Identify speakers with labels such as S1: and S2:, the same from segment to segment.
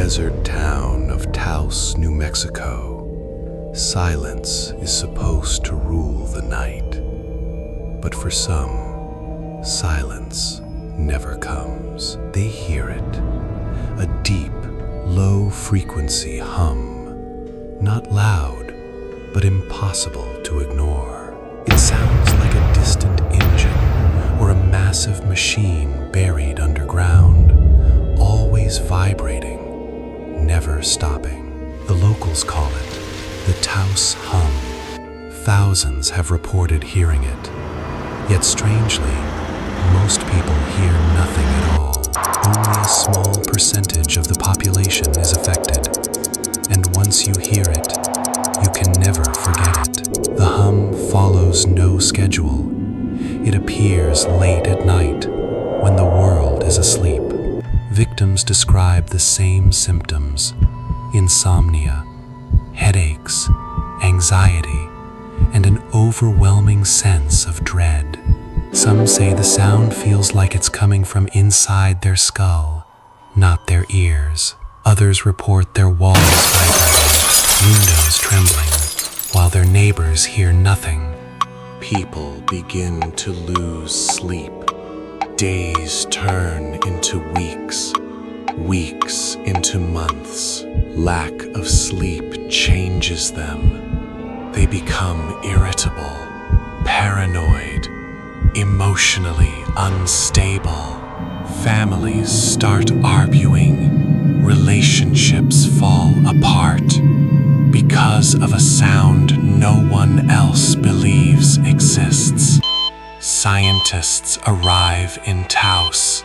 S1: desert town of Taos, New Mexico, silence is supposed to rule the night. But for some, silence never comes. They hear it, a deep, low-frequency hum, not loud, but impossible to ignore. It sounds like a distant engine or a massive machine buried underground, always vibrating, never stopping. The locals call it the Taos hum. Thousands have reported hearing it. Yet strangely, most people hear nothing at all. Only a small percentage of the population is affected. And once you hear it, you can never forget it. The hum follows no schedule. It appears late at night, when the world is asleep. Victims describe the same symptoms: insomnia, headaches, anxiety, and an overwhelming sense of dread. Some say the sound feels like it's coming from inside their skull, not their ears. Others report their walls vibrating, windows trembling, while their neighbors hear nothing. People begin to lose sleep. Days turn into weeks, weeks into months. Lack of sleep changes them. They become irritable, paranoid, emotionally unstable. Families start arguing. Relationships fall apart because of a sound no one else believes exists. Scientists arrive in Taos.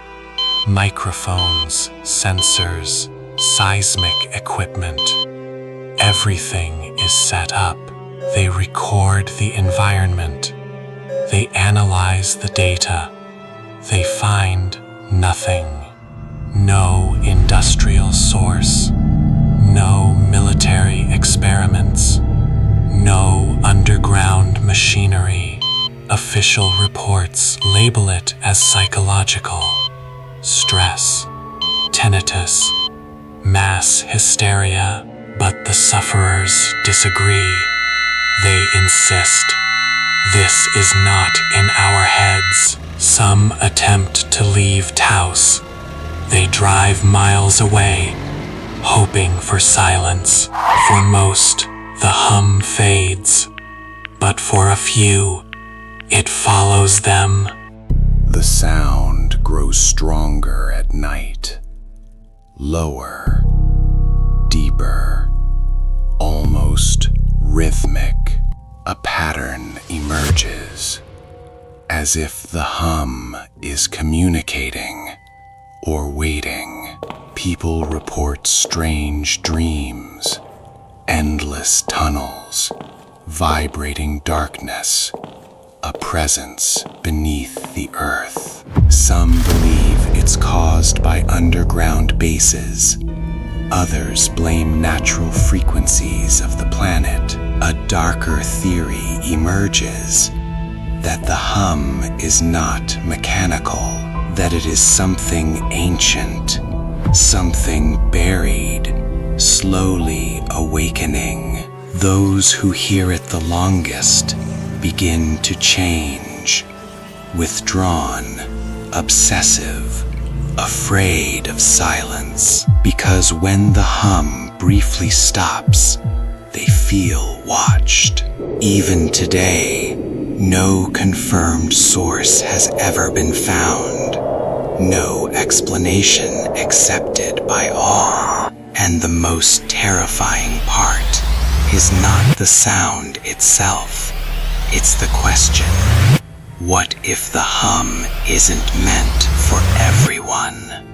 S1: Microphones, sensors, seismic equipment. Everything is set up. They record the environment. They analyze the data. They find nothing. No industrial source. No military experiments. No underground machinery. Official reports label it as psychological. Stress, tinnitus, mass hysteria. But the sufferers disagree. They insist, this is not in our heads. Some attempt to leave Taos. They drive miles away, hoping for silence. For most, the hum fades. But for a few, it follows them.
S2: The sound grows stronger at night. Lower, deeper, almost rhythmic. A pattern emerges, as if the hum is communicating or waiting. People report strange dreams, endless tunnels, vibrating darkness, a presence beneath the earth. Some believe it's caused by underground bases. Others blame natural frequencies of the planet. A darker theory emerges that the hum is not mechanical, that it is something ancient, something buried, slowly awakening. Those who hear it the longest begin to change, withdrawn, obsessive, afraid of silence, because when the hum briefly stops, they feel watched. Even today, no confirmed source has ever been found, no explanation accepted by all. And the most terrifying part is not the sound itself. It's the question, what if the hum isn't meant for everyone?